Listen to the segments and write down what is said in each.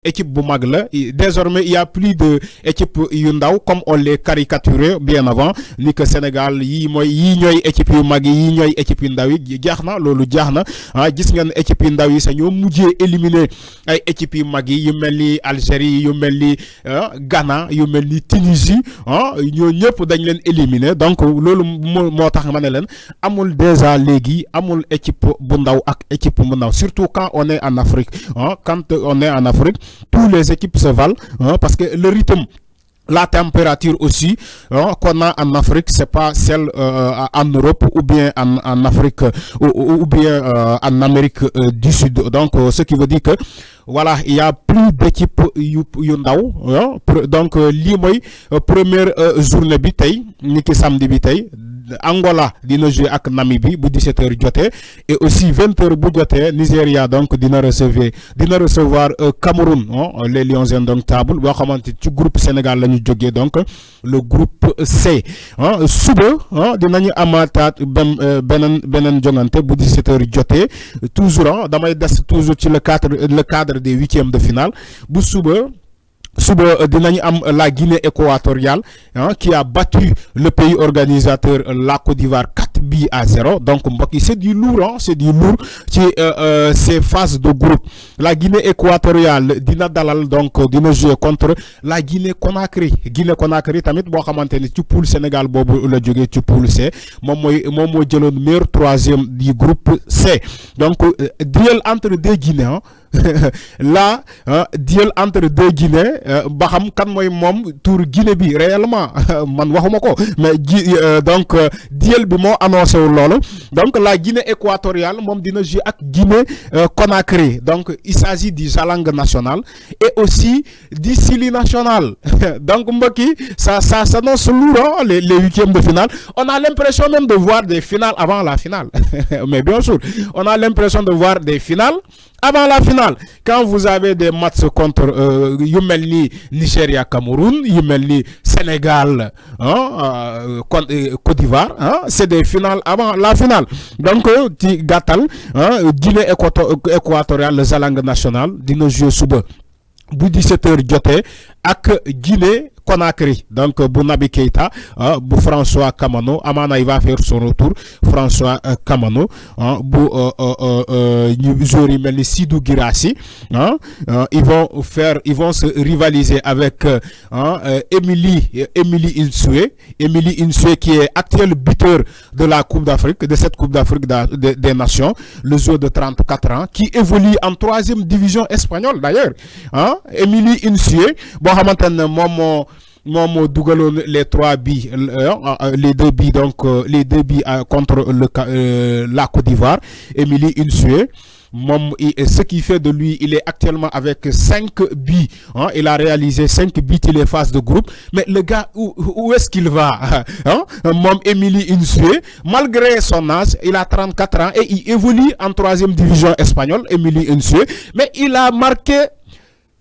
équipe bu mag la désormais il y a plus de équipe yu ndaw comme on les caricaturait bien avant ni que Sénégal yi mooy yii ñooy équipe yu mag yi ñooy équipe yu ndaw yi jaax na loolu jaax na gis ngeen équipe yu ndaw yi sa ñoo mujjee éliminer ay équipe yu mag yi yu mel ni Algérie yu mel ni Ghana yu mel ni Tunisie ñoo ñëpp dañ leen éliminer donc loolu moo tax ma ne leen amul déjà léegi amul équipe bu ndaw ak équipe bu ndaw surtout quand on est en Afrique quand on est en Afrique tous les équipes se valent parce que le rythme, la température aussi qu'on a en Afrique, c'est pas celle en Europe ou bien en Afrique ou bien en Amérique du Sud. Donc, ce qui veut dire que voilà, il y a plus d'équipes yu ndaw donc lii mooy première journée bi tey ni ki samedi bi tey Angola dina jouer ak Namibie bu 17h jotee et aussi 20h bu jotee Nigeria donc dina recevoir Cameroun les Lions indomptables boo xamante ci groupe Sénégal la ñu jógee donc le groupe C suba dinañu amaataat beneen jongante bu 17h jotee toujours damay des toujours ci le cadre des huitièmes de finale bu suba dinañu am la Guinée équatoriale qui a battu le pays organisateur la Côte d'Ivoire 4-0 donc mbokk yi c'est du lourd ci ces phases de groupe la Guinée équatoriale dina dalal donc dina jouer contre la Guinée Conakry tamit boo xamante ni ci poule Sénégal boobu la jógee ci poule C moom moo jëloon meilleur troisième du groupe C donc duel entre deux Guinéens là duel entre deux Guinée ba xam kan mooy moom tour Guinée bi réellement man waxuma ko mais donc duel bi moo annoncé wu loolu donc la Guinée équatoriale moom dina jouer ak Guinée Conakry donc il s'agit du Jalang national et aussi du Sili national donc mbokk yi ça s'annonce lourd les huitièmes de finale on a l'impression même de voir des finales avant la finale mais bien sûr on a l'impression de voir des finales avant la finale quand vous avez des matchs contre yu mel ni Nigeria Cameroun yu mel ni Sénégal Côte d'Ivoire c'est des finales avant la finale donc ci gàttal Guinée équatoriale le Jalang national dina jouer suba bu 17h jotee ak Guinée Conakry donc bu Naby Keita bu François Kamano amaana il va faire son retour François Kamano bu ñu joueurs yi mel ni Sidou Guirassy ils vont se rivaliser avec Émilie Insoué qui est actuel buteur de la Coupe d'Afrique de cette Coupe d'Afrique des Nations le joueur de 34 ans qui évolue en 3e division espagnole d'ailleurs Émilie Insoué boo xamante ne moom moo dugaloon les 3 buts les 2 buts donc les 2 buts contre la Côte d'Ivoire Émilie Insoué moom ce qui fait de lui il est actuellement avec 5 buts il a réalisé 5 buts ci les phases de groupe mais le gars où est-ce qu'il va moom Émilie Insoué malgré son âge il a 34 ans et il évolue en 3e division espagnole Émilie Insoué mais il a marqué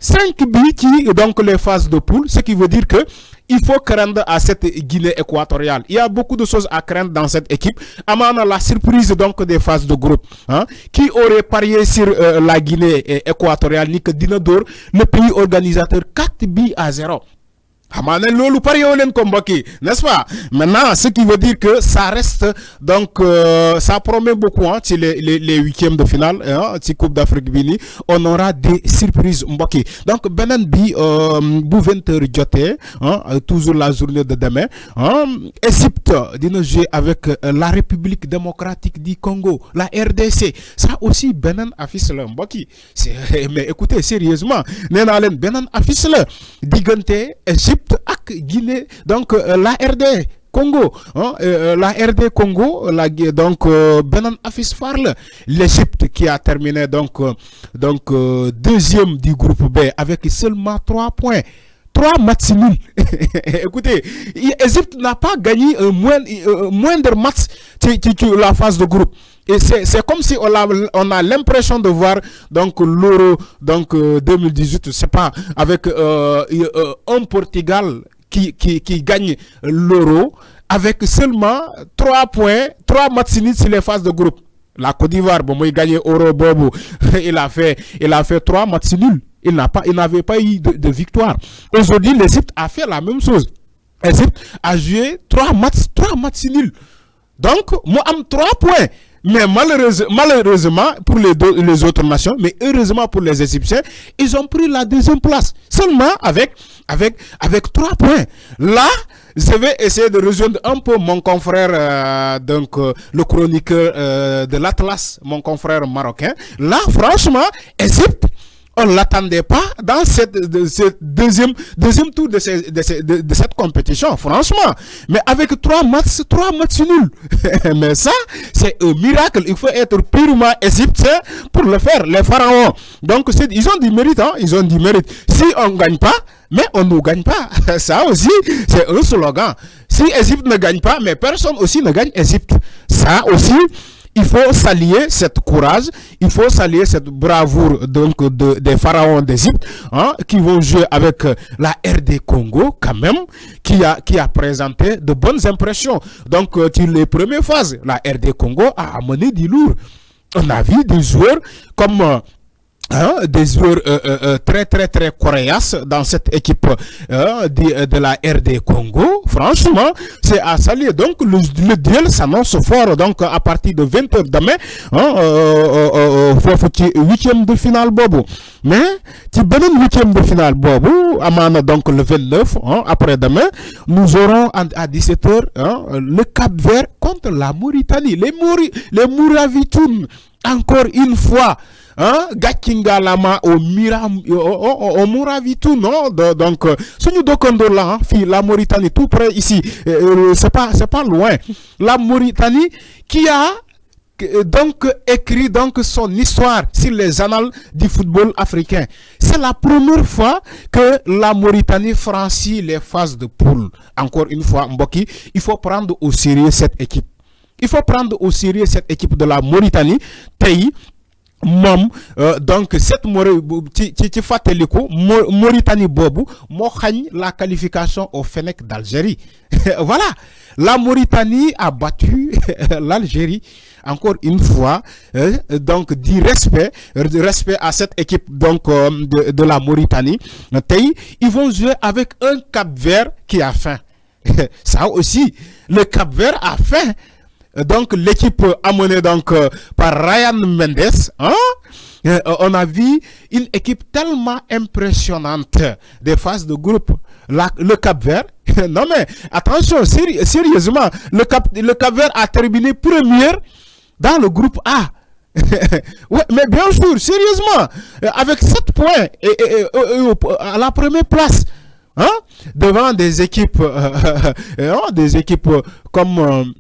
5 buts ci donc les phases de poule ce qui veut dire que il faut craindre à cette Guinée équatoriale il y a beaucoup de choses à craindre dans cette équipe amaana la surprise donc des phases de groupe qui aurait parié sur la Guinée équatoriale ni que dina dóor le pays organisateur 4-0 xamaa ne loolu pare yoo leen ko mbokk yi n'est-ce pas maintenant ce qui veut dire que ça reste donc ça promet beaucoup ci les huitièmes de finale ci Coupe d'Afrique bi nii on aura des surprises mbokk yi donc beneen bi bu 20h jotee toujours la journée de demain Égypte dina jouer avec la République démocratique du Congo la RDC ça aussi beneen affiche la mbokk yi mais écoutez sérieusement nee naa leen beneen affiche la diggante Égypte ak Guinée donc la RD Congo la RD Congo donc beneen affiche phare la l'Égypte qui a terminé donc deuxième du groupe B avec seulement 3 points 3 matchs nuls écoutez l'Égypte n'a pas gagné un moindre match ci la phase de groupe et c'est comme si on a l'impression de voir donc l'Euro donc 2018 je sais pas avec un Portugal qui gagne l'Euro avec seulement 3 points 3 matchs nuls sur les phases de groupe la Côte d'Ivoire ba muy gagné Euro boobu il a fait 3 matchs nuls Il n'avait pas eu de victoire. Aujourd'hui, l'Égypte a fait la même chose. L'Égypte a joué 3 matchs nuls. Donc, moi, j'ai 3 points. Mais malheureusement pour les autres nations, mais heureusement pour les Égyptiens, ils ont pris la 2e place. Seulement avec 3 points. Là, je vais essayer de rejoindre un peu mon confrère, le chroniqueur de l'Atlas, mon confrère marocain. Là, franchement, Égypte, on ne l'attendait pas dans cette deuxième tour de cette compétition, franchement. Mais avec 3 matchs nuls. Mais ça, c'est un miracle. Il faut être purement égyptien pour le faire, les pharaons. Donc, ils ont du mérite, hein. Ils ont du mérite. Si on ne gagne pas, mais on ne gagne pas. Ça aussi, c'est un slogan. Si Égypte ne gagne pas, mais personne aussi ne gagne Égypte. Ça aussi, il faut saluer cette courage, il faut saluer cette bravoure donc des pharaons d'Égypte, hein, qui vont jouer avec la RD Congo quand même, qui a présenté de bonnes impressions. Donc sur les premières phases, la RD Congo a amené du lourd. On a vu des joueurs comme des joueurs très coriaces dans cette équipe de la RD Congo. Franchement, c'est à saluer. Donc le duel s'annonce fort. Donc à partir de 20h demain, faut 8e de finale bobo. Mais tu benen 8e de finale bobo, amana donc le 29, après demain, nous aurons à 17h le Cap-Vert contre la Mauritanie. Les Mouravitoun, encore une fois. Gatinga lama au Mouravitou, non? Donc, si nous dokondor là, la Mauritanie, tout près ici, c'est pas loin. La Mauritanie qui a donc écrit donc son histoire sur les annales du football africain. C'est la première fois que la Mauritanie franchit les phases de poule. Encore une fois, Mboki, il faut prendre au sérieux cette équipe. Il faut prendre au sérieux cette équipe de la Mauritanie, pays. Donc cette Mauritanie Bobu mo xagn la qualification au Fennec d'Algérie. Voilà, la Mauritanie a battu l'Algérie encore une fois. Donc du respect à cette équipe donc de la Mauritanie. Ils vont jouer avec un Cap-Vert qui a faim. Ça aussi, le Cap-Vert a faim. Donc l'équipe amenée donc par Ryan Mendes, on a vu une équipe tellement impressionnante des phases de groupe. Le Cap-Vert, non mais attention, sérieusement, le Cap-Vert a terminé premier dans le groupe A. Ouais, mais bien sûr, sérieusement, avec 7 points et à la première place. Devant des équipes comme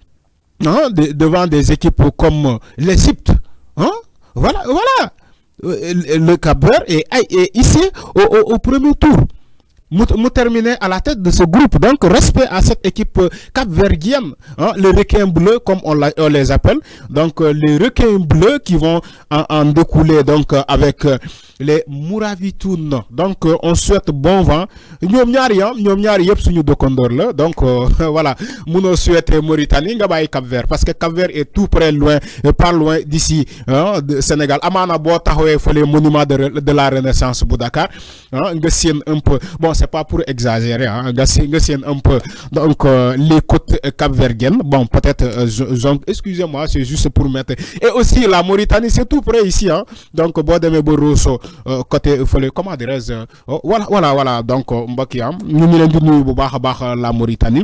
devant des équipes comme l'Égypte. Voilà. Le Cap-Vert est ici au premier tour. Nous terminer à la tête de ce groupe. Donc, respect à cette équipe cap-verdienne, les requins bleus, comme on les appelle. Donc, les requins bleus qui vont en découler donc avec les Mouravitoun. Donc, on souhaite bon vent. Donc, voilà. Nous souhaitons Mauritanie, Cap-Vert, parce que Cap-Vert est tout près, loin, pas loin d'ici, de Sénégal. Amana Botahoe, il faut les monuments de la Renaissance, Boudakar. Un peu. Bon, c'est pas pour exagérer, un peu donc les côtes capverdiennes. Bon, peut-être excusez-moi, c'est juste pour mettre. Et aussi la Mauritanie, c'est tout près ici, donc Bodeme Boroso côté comment dirais-je, voilà. Donc Mbakiam, nous la Mauritanie.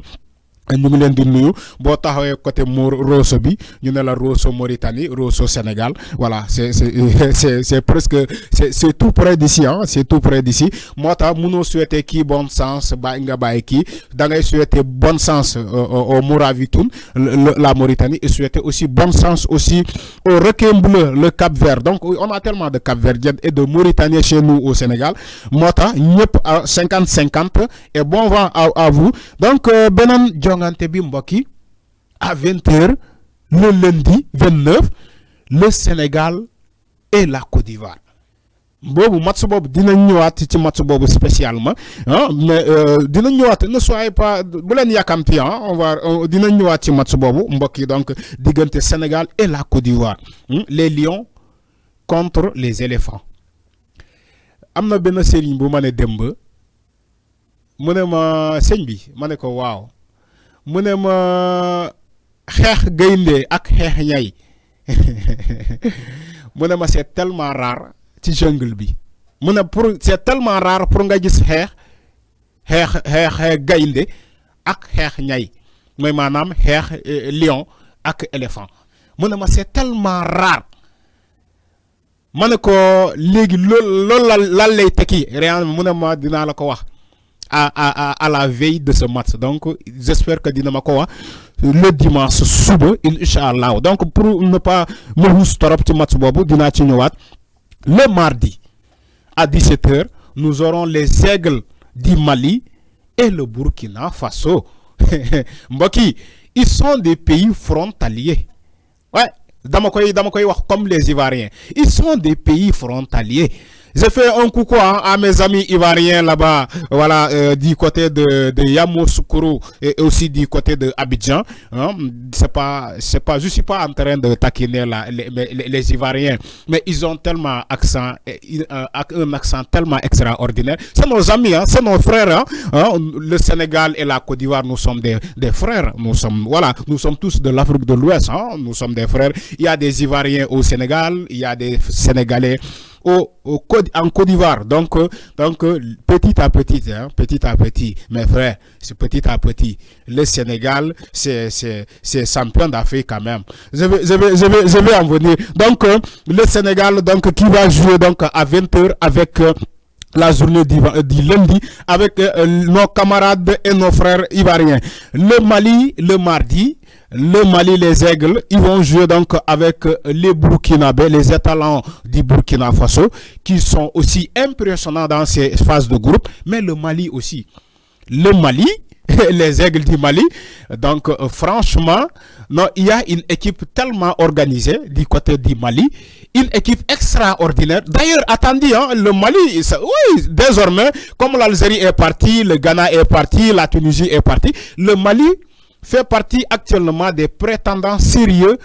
Nous ngi leen di nuyu boo taxawee côté Rosso bi ñu ne la Rosso Mauritanie, Rosso Sénégal. Voilà, c'est presque c'est tout près d'ici, c'est tout près d'ici. Moi ta mënoo souhaiter kii bon sens ba nga bàyyi kii da ngay souhaiter bon sens au Mourabitoun, la Mauritanie, et souhaiter aussi bon sens aussi au requin bleu, le Cap-Vert. Donc on a tellement de Cap-Verdiens et de Mauritaniens chez nous au Sénégal. Moi ta ñëpp 50-50 et bon vent à vous. Donc beneen à 20h le lundi 29, le Sénégal et la Côte d'Ivoire. Bobu match bobu dinañ ñëwaat ci match bobu spécialement, mais dinañ ñëwaat, ne soyez pas bu leen yakamti, on va dinañ ñëwaat ci match bobu mbokk yi. Donc diggante Sénégal et la Côte d'Ivoire, les lions contre les éléphants. amna ben serigne bu mané demb mune ma sëñ bi mané ko waaw mune ma xex gaynde ak xex ñay mune ma c'est tellement rare ci jungle bi mune pour c'est tellement rare pour nga gis xex gaynde ak xex ñay moy manam xex lion ak éléphant mune ma c'est tellement rare mané ko légui lool la lay tekki réellement mune ma dina la ko wax à la veille de ce match. Donc, j'espère que dina mako wax le dimanche suba inshallah. Donc, pour ne pas me rousse trop ci match bobu dina ci ñëwaat le mardi à 17h, nous aurons les Aigles du Mali et le Burkina Faso. Mbokki, ils sont des pays frontaliers. Ouais, dama koy wax comme les Ivoiriens. Ils sont des pays frontaliers. Je fais un coucou à mes amis ivoiriens là-bas, voilà, du côté de Yamoussoukro et aussi du côté de Abidjan. Hein. Je suis pas en train de taquiner les Ivoiriens, mais ils ont tellement un accent tellement extraordinaire. C'est nos amis, hein, c'est nos frères. Hein. Le Sénégal et la Côte d'Ivoire, nous sommes des frères. Nous sommes tous de l'Afrique de l'Ouest. Hein. Nous sommes des frères. Il y a des Ivoiriens au Sénégal, il y a des Sénégalais en Côte d'Ivoire. Donc petit à petit, mes frères, c'est petit à petit. Le Sénégal, c'est champion d'Afrique quand même. Je vais en venir. Donc, le Sénégal, donc, qui va jouer donc à 20h avec la journée du lundi avec nos camarades et nos frères ivoiriens. Le Mali, le mardi, les Aigles, ils vont jouer donc avec les Burkinabés, les étalons du Burkina Faso, qui sont aussi impressionnants dans ces phases de groupe, mais le Mali aussi. Le Mali, les Aigles du Mali, donc franchement, non, il y a une équipe tellement organisée du côté du Mali, une équipe extraordinaire. D'ailleurs, attendez, hein, le Mali, oui, désormais, comme l'Algérie est partie, le Ghana est parti, la Tunisie est partie, le Mali fait partie actuellement des prétendants sérieux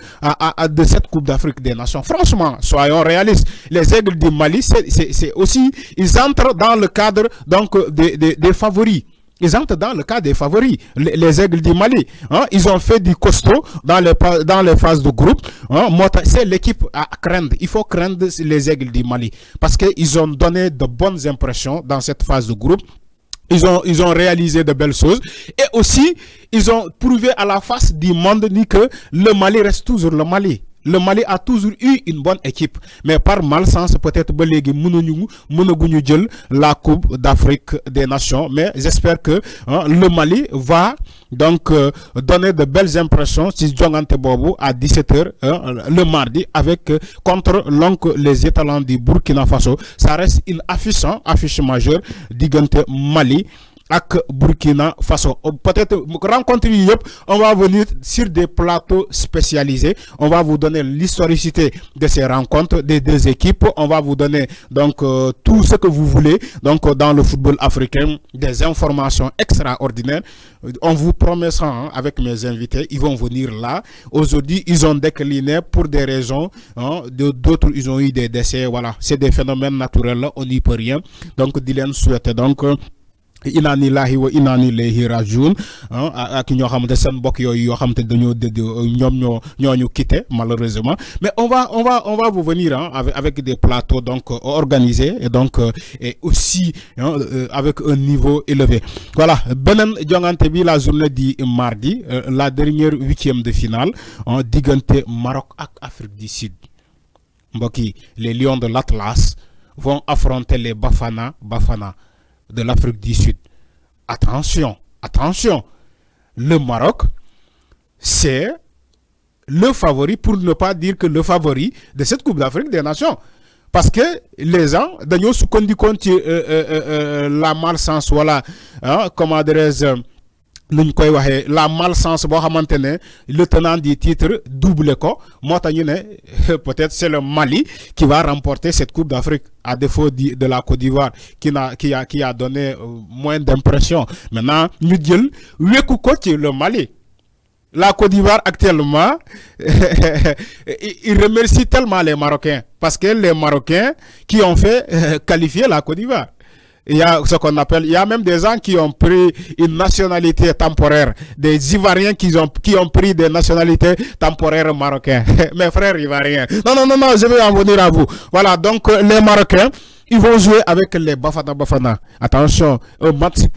de cette Coupe d'Afrique des Nations. Franchement, soyons réalistes. Les Aigles du Mali, c'est aussi, ils entrent dans le cadre donc des favoris. Ils entrent dans le cadre des favoris, les Aigles du Mali. Hein, ils ont fait du costaud dans les phases de groupe. Hein, c'est l'équipe à craindre. Il faut craindre les Aigles du Mali parce qu'ils ont donné de bonnes impressions dans cette phase de groupe. Ils ont réalisé de belles choses. Et aussi, ils ont prouvé à la face du monde que le Mali reste toujours le Mali. Le Mali a toujours eu une bonne équipe. Mais par malchance, peut-être la Coupe d'Afrique des Nations. Mais j'espère que le Mali va donc donner de belles impressions si Djongante Bobo à 17h le mardi avec contre les étalons du Burkina Faso. Ça reste une affiche majeure d'Igante Mali avec Burkina Faso. Peut-être rencontrer on va venir sur des plateaux spécialisés. On va vous donner l'historicité de ces rencontres des deux équipes. On va vous donner donc tout ce que vous voulez donc dans le football africain, des informations extraordinaires. On vous promet ça hein, avec mes invités. Ils vont venir là. Aujourd'hui, ils ont décliné pour des raisons. Hein, d'autres, ils ont eu des décès. Voilà, c'est des phénomènes naturels. Là, on n'y peut rien. Donc, Dylan souhaite donc. Inani lahi wa inani lehi rajoun ak ñoo xamante seen mbokk yooyu yoo xamante dañoo ñoom ñoo ñu quitté malheureusement mais on va vous venir hein, avec des plateaux donc organisés et donc et aussi hein, avec un niveau élevé. Voilà benen jongante bi la journée du mardi la dernière 8e de finale hein, diggante Maroc ak Afrique du Sud. Mbokki les Lions de l'Atlas vont affronter les Bafana de l'Afrique du Sud. Attention, le Maroc, c'est le favori, pour ne pas dire que le favori de cette Coupe d'Afrique des Nations. Parce que les gens, d'ailleurs, sous la malchance, voilà, hein, comment dirais-je, la malchance le tenant du titre double ko peut-être c'est le Mali qui va remporter cette Coupe d'Afrique à défaut de la Côte d'Ivoire qui a donné moins d'impression. Maintenant nous disons le Mali La Côte d'Ivoire actuellement, il remercie tellement les Marocains parce que les Marocains qui ont fait qualifier la Côte d'Ivoire. Il y a ce qu'on appelle, il y a même des gens qui ont pris une nationalité temporaire, des Ivoiriens qui ont pris des nationalités temporaires marocaines. Mes frères Ivoiriens. Non, non, non, non, je vais en venir à vous. Voilà, donc les Marocains, ils vont jouer avec les Bafana Bafana. Attention, un match